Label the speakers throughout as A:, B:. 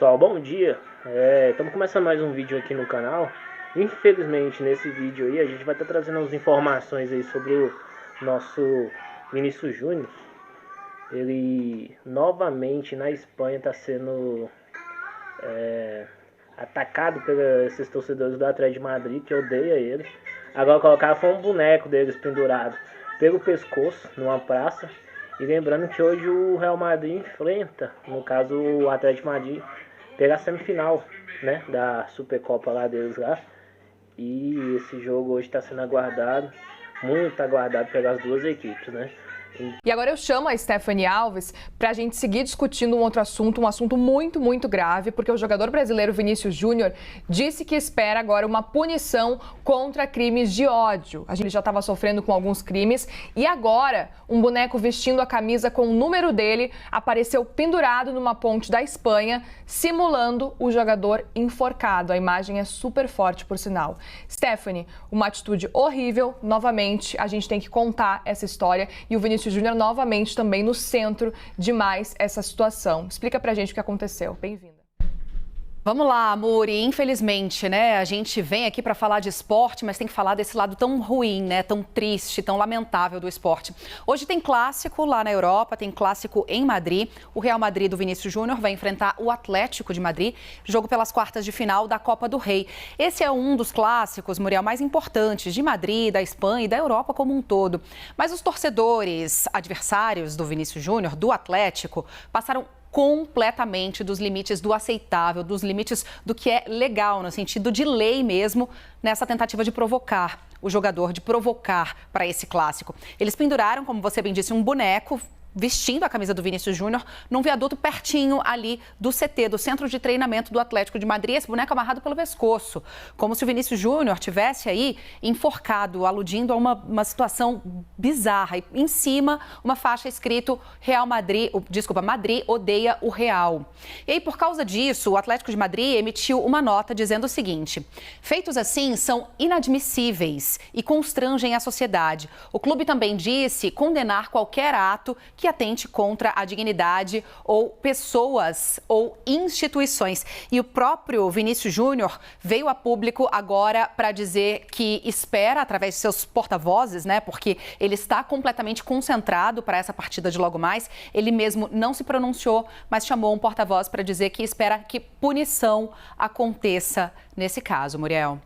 A: pessoal, bom dia. Estamos começando mais um vídeo aqui no canal. Infelizmente nesse vídeo aí a gente vai estar trazendo as informações aí sobre o nosso Vinícius Júnior. Ele novamente na Espanha está sendo atacado por esses torcedores do Atlético de Madrid que odeia ele. Agora colocaram foi um boneco deles pendurado pelo pescoço numa praça. E lembrando que hoje o Real Madrid enfrenta, no caso o Atlético de Madrid, pela semifinal, né, da Supercopa lá deles lá. E esse jogo hoje está sendo aguardado, muito aguardado pelas duas equipes, né.
B: E agora eu chamo a Stephanie Alves para a gente seguir discutindo um assunto muito grave, porque o jogador brasileiro Vinícius Júnior disse que espera agora uma punição contra crimes de ódio. A gente já estava sofrendo com alguns crimes e agora um boneco vestindo a camisa com o número dele apareceu pendurado numa ponte da Espanha, simulando o jogador enforcado. A imagem é super forte, por sinal. Stephanie, uma atitude horrível. Novamente, a gente tem que contar essa história e o Vinícius Júnior novamente também no centro de mais essa situação. Explica pra gente o que aconteceu. Bem-vinda.
C: Vamos lá, Muri. Infelizmente, né, a gente vem aqui para falar de esporte, mas tem que falar desse lado tão ruim, né, tão triste, tão lamentável do esporte. Hoje tem clássico lá na Europa, tem clássico em Madrid. O Real Madrid do Vinícius Júnior vai enfrentar o Atlético de Madrid, jogo pelas quartas de final da Copa do Rei. Esse é um dos clássicos, Muriel, mais importantes de Madrid, da Espanha e da Europa como um todo. Mas os torcedores adversários do Vinícius Júnior, do Atlético, passaram completamente dos limites do aceitável, dos limites do que é legal, no sentido de lei mesmo, nessa tentativa de provocar o jogador, de provocar para esse clássico. Eles penduraram, como você bem disse, um boneco vestindo a camisa do Vinícius Júnior num viaduto pertinho ali do CT, do Centro de Treinamento do Atlético de Madrid, esse boneco amarrado pelo pescoço, como se o Vinícius Júnior tivesse aí enforcado, aludindo a uma situação bizarra. E em cima, uma faixa escrito Madrid odeia o Real. E aí, por causa disso, o Atlético de Madrid emitiu uma nota dizendo o seguinte: feitos assim são inadmissíveis e constrangem a sociedade. O clube também disse condenar qualquer ato que atente contra a dignidade ou pessoas ou instituições. E o próprio Vinícius Júnior veio a público agora para dizer que espera, através de seus porta-vozes, né, porque ele está completamente concentrado para essa partida de logo mais. Ele mesmo não se pronunciou, mas chamou um porta-voz para dizer que espera que punição aconteça nesse caso, Muriel.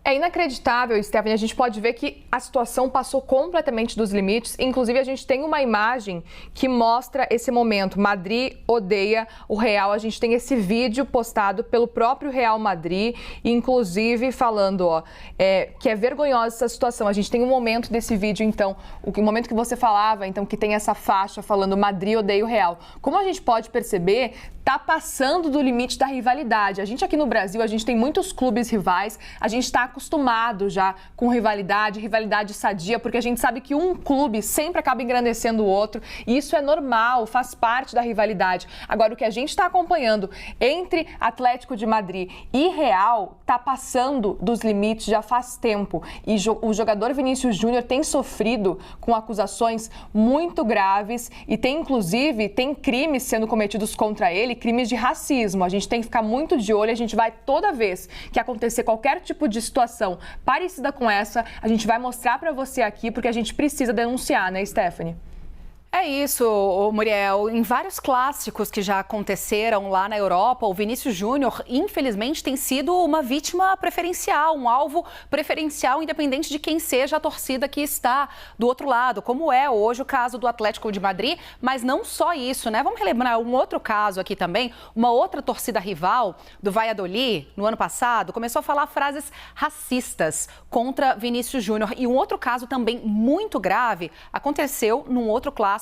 B: É inacreditável, Stephanie, a gente pode ver que a situação passou completamente dos limites. Inclusive, a gente tem uma imagem que mostra esse momento. Madrid odeia o Real. A gente tem esse vídeo postado pelo próprio Real Madrid, inclusive falando que é vergonhosa essa situação. A gente tem um momento desse vídeo, então, o momento que você falava, então, que tem essa faixa falando Madrid odeia o Real. Como a gente pode perceber, está passando do limite da rivalidade. A gente aqui no Brasil, a gente tem muitos clubes rivais, a gente está acostumado já com rivalidade sadia, porque a gente sabe que um clube sempre acaba engrandecendo o outro, e isso é normal, faz parte da rivalidade. Agora, o que a gente está acompanhando entre Atlético de Madrid e Real está passando dos limites já faz tempo, e o jogador Vinícius Júnior tem sofrido com acusações muito graves e tem crimes sendo cometidos contra ele, crimes de racismo. A gente tem que ficar muito de olho, a gente vai, toda vez que acontecer qualquer tipo de situação parecida com essa, a gente vai mostrar para você aqui, porque a gente precisa denunciar, né, Stephanie?
C: É isso, Muriel. Em vários clássicos que já aconteceram lá na Europa, o Vinícius Júnior, infelizmente, tem sido uma vítima preferencial, um alvo preferencial, independente de quem seja a torcida que está do outro lado, como é hoje o caso do Atlético de Madrid, mas não só isso, né? Vamos relembrar um outro caso aqui também. Uma outra torcida rival do Valladolid, no ano passado, começou a falar frases racistas contra Vinícius Júnior. E um outro caso também muito grave aconteceu num outro clássico,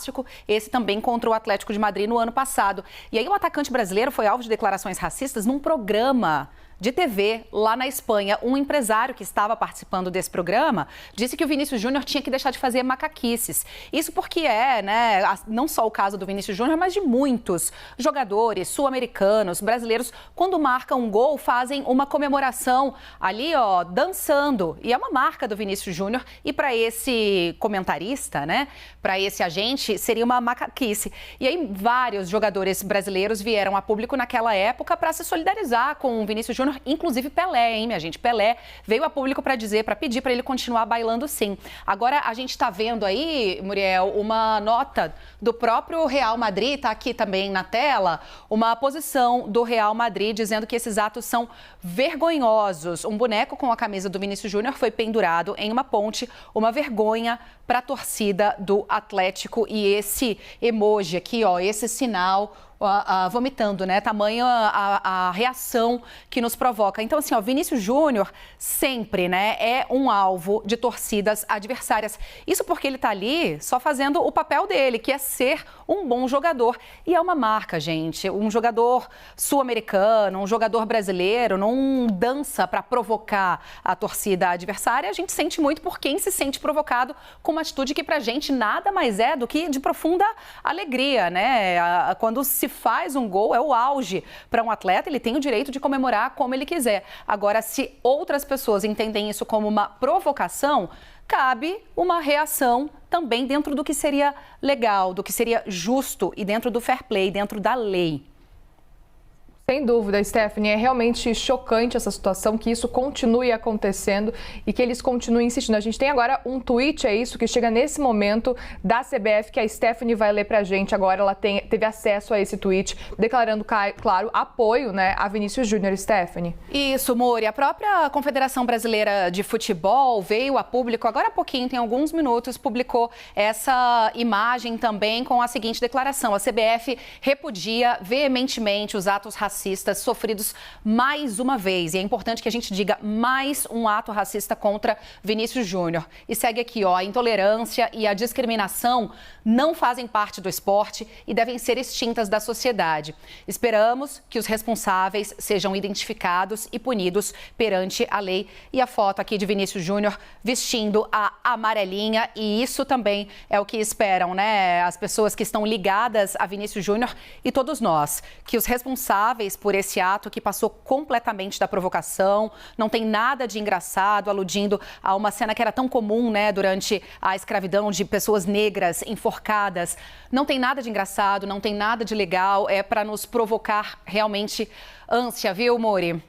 C: esse também contra o Atlético de Madrid no ano passado. E aí o atacante brasileiro foi alvo de declarações racistas num programa de TV lá na Espanha. Um empresário que estava participando desse programa disse que o Vinícius Júnior tinha que deixar de fazer macaquices. Isso porque não só o caso do Vinícius Júnior, mas de muitos jogadores sul-americanos, brasileiros, quando marcam um gol, fazem uma comemoração ali, ó, dançando. E é uma marca do Vinícius Júnior. E para esse comentarista, né, para esse agente, seria uma macaquice. E aí vários jogadores brasileiros vieram a público naquela época para se solidarizar com o Vinícius Júnior. Inclusive Pelé, hein, minha gente? Pelé veio a público para pedir para ele continuar bailando sim. Agora a gente está vendo aí, Muriel, uma nota do próprio Real Madrid, está aqui também na tela, uma posição do Real Madrid dizendo que esses atos são vergonhosos. Um boneco com a camisa do Vinícius Júnior foi pendurado em uma ponte, uma vergonha para a torcida do Atlético. E esse emoji aqui, ó, esse sinal vomitando, né? Tamanho a reação que nos provoca. Então, assim, ó, Vinícius Júnior sempre, né, é um alvo de torcidas adversárias. Isso porque ele tá ali só fazendo o papel dele, que é ser um bom jogador. E é uma marca, gente. Um jogador sul-americano, um jogador brasileiro, não dança para provocar a torcida adversária. A gente sente muito por quem se sente provocado com uma atitude que pra gente nada mais é do que de profunda alegria, né? Quando se faz um gol, é o auge para um atleta, ele tem o direito de comemorar como ele quiser. Agora, se outras pessoas entendem isso como uma provocação, cabe uma reação também dentro do que seria legal, do que seria justo e dentro do fair play, dentro da lei.
B: Sem dúvida, Stephanie, é realmente chocante essa situação, que isso continue acontecendo e que eles continuem insistindo. A gente tem agora um tweet, é isso, que chega nesse momento da CBF, que a Stephanie vai ler pra gente agora. Ela teve acesso a esse tweet, declarando, claro, apoio, né, a Vinícius Júnior. Stephanie.
C: Isso, Mori. A própria Confederação Brasileira de Futebol veio a público, agora há pouquinho, tem alguns minutos, publicou essa imagem também com a seguinte declaração. A CBF repudia veementemente os atos racistas sofridos mais uma vez. E é importante que a gente diga mais um ato racista contra Vinícius Júnior. E segue aqui, ó, a intolerância e a discriminação não fazem parte do esporte e devem ser extintas da sociedade. Esperamos que os responsáveis sejam identificados e punidos perante a lei. E a foto aqui de Vinícius Júnior vestindo a amarelinha, e isso também é o que esperam, né? As pessoas que estão ligadas a Vinícius Júnior e todos nós, que os responsáveis por esse ato, que passou completamente da provocação, não tem nada de engraçado, aludindo a uma cena que era tão comum, né, durante a escravidão, de pessoas negras enforcadas. Não tem nada de engraçado, não tem nada de legal, é para nos provocar realmente ânsia, viu, Mori?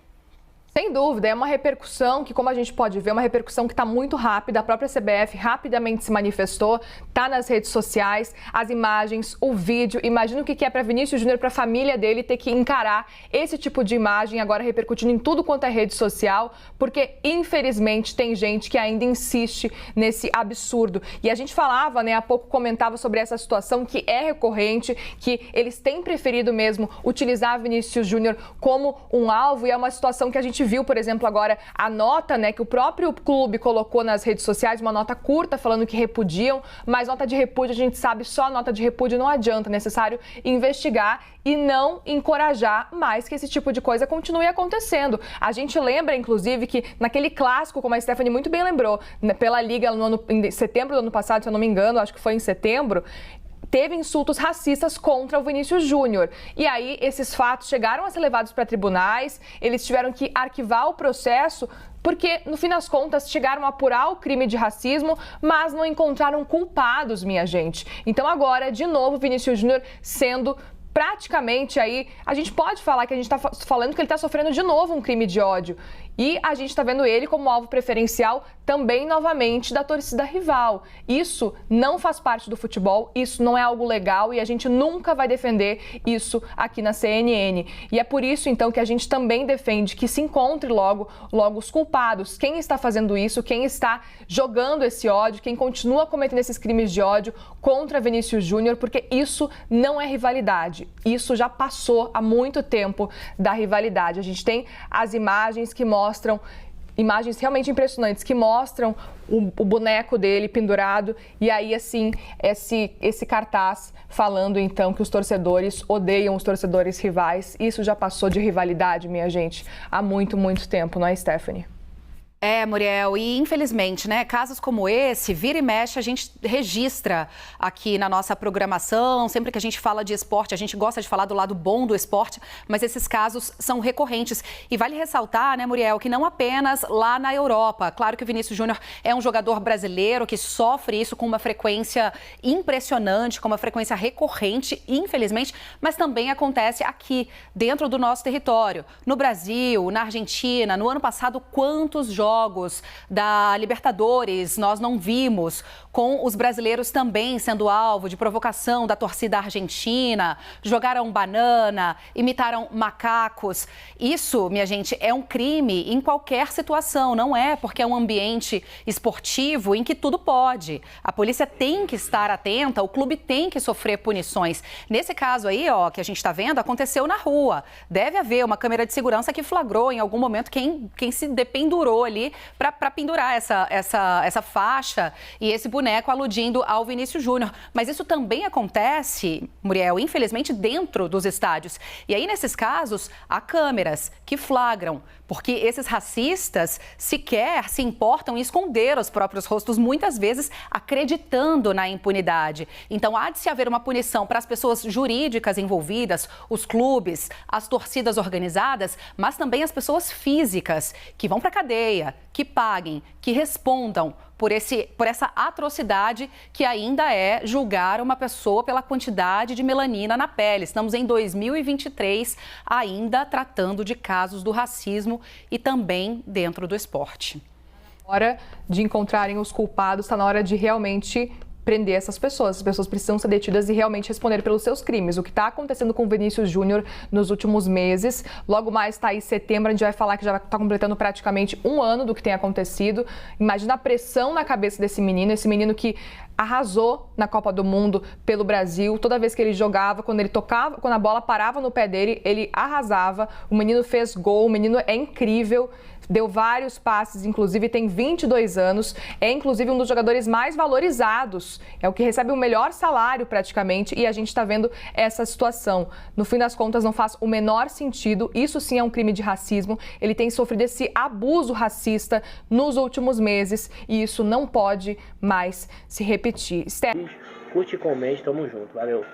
B: Sem dúvida, é uma repercussão que, como a gente pode ver, é uma repercussão que está muito rápida. A própria CBF rapidamente se manifestou, está nas redes sociais, as imagens, o vídeo. Imagina o que é para Vinícius Júnior, para a família dele, ter que encarar esse tipo de imagem agora repercutindo em tudo quanto é rede social, porque, infelizmente, tem gente que ainda insiste nesse absurdo. E a gente falava, né, há pouco comentava sobre essa situação que é recorrente, que eles têm preferido mesmo utilizar Vinícius Júnior como um alvo, e é uma situação que a gente viu, por exemplo, agora a nota, né, que o próprio clube colocou nas redes sociais, uma nota curta falando que repudiam, mas nota de repúdio, a gente sabe, só nota de repúdio não adianta, é necessário investigar e não encorajar mais que esse tipo de coisa continue acontecendo. A gente lembra, inclusive, que naquele clássico, como a Stephanie muito bem lembrou, né, pela Liga em setembro do ano passado, se eu não me engano, acho que foi em setembro, teve insultos racistas contra o Vinícius Júnior. E aí, esses fatos chegaram a ser levados para tribunais, eles tiveram que arquivar o processo, porque, no fim das contas, chegaram a apurar o crime de racismo, mas não encontraram culpados, minha gente. Então, agora, de novo, Vinícius Júnior sendo praticamente aí, a gente pode falar que a gente está falando que ele está sofrendo de novo um crime de ódio. E a gente está vendo ele como alvo preferencial também, novamente, da torcida rival. Isso não faz parte do futebol, isso não é algo legal e a gente nunca vai defender isso aqui na CNN. E é por isso, então, que a gente também defende que se encontre logo os culpados. Quem está fazendo isso, quem está jogando esse ódio, quem continua cometendo esses crimes de ódio contra Vinícius Júnior, porque isso não é rivalidade. Isso já passou há muito tempo da rivalidade. A gente tem as imagens que mostram imagens realmente impressionantes que mostram o boneco dele pendurado e aí assim esse cartaz falando então que os torcedores odeiam os torcedores rivais. Isso já passou de rivalidade, minha gente, há muito, muito tempo, não é, Stephanie?
C: É, Muriel, e infelizmente, né, casos como esse, vira e mexe, a gente registra aqui na nossa programação, sempre que a gente fala de esporte, a gente gosta de falar do lado bom do esporte, mas esses casos são recorrentes. E vale ressaltar, né, Muriel, que não apenas lá na Europa. Claro que o Vinícius Júnior é um jogador brasileiro que sofre isso com uma frequência impressionante, com uma frequência recorrente, infelizmente, mas também acontece aqui, dentro do nosso território. No Brasil, na Argentina, no ano passado, quantos jogos da Libertadores nós não vimos, com os brasileiros também sendo alvo de provocação da torcida argentina, jogaram banana, imitaram macacos. Isso, minha gente, é um crime em qualquer situação, não é porque é um ambiente esportivo em que tudo pode. A polícia tem que estar atenta, o clube tem que sofrer punições. Nesse caso aí, ó, que a gente está vendo, aconteceu na rua. Deve haver uma câmera de segurança que flagrou em algum momento quem se dependurou ali para pendurar essa faixa e esse boneco aludindo ao Vinícius Júnior. Mas isso também acontece, Muriel, infelizmente, dentro dos estádios. E aí, nesses casos, há câmeras que flagram, porque esses racistas sequer se importam em esconder os próprios rostos, muitas vezes acreditando na impunidade. Então, há de se haver uma punição para as pessoas jurídicas envolvidas, os clubes, as torcidas organizadas, mas também as pessoas físicas que vão para a cadeia, que paguem, que respondam por essa atrocidade que ainda é julgar uma pessoa pela quantidade de melanina na pele. Estamos em 2023 ainda tratando de casos do racismo e também dentro do esporte.
B: Hora de encontrarem os culpados, está na hora de realmente prender essas pessoas. As pessoas precisam ser detidas e realmente responder pelos seus crimes. O que está acontecendo com o Vinícius Júnior nos últimos meses, logo mais está aí setembro, a gente vai falar que já está completando praticamente um ano do que tem acontecido. Imagina a pressão na cabeça desse menino, esse menino que arrasou na Copa do Mundo pelo Brasil. Toda vez que ele jogava, quando ele tocava, quando a bola parava no pé dele, ele arrasava. O menino fez gol, o menino é incrível. Deu vários passes, inclusive tem 22 anos, é inclusive um dos jogadores mais valorizados, é o que recebe o melhor salário praticamente e a gente está vendo essa situação. No fim das contas não faz o menor sentido, isso sim é um crime de racismo, ele tem sofrido esse abuso racista nos últimos meses e isso não pode mais se repetir.
A: Curte e comente, tamo junto, valeu.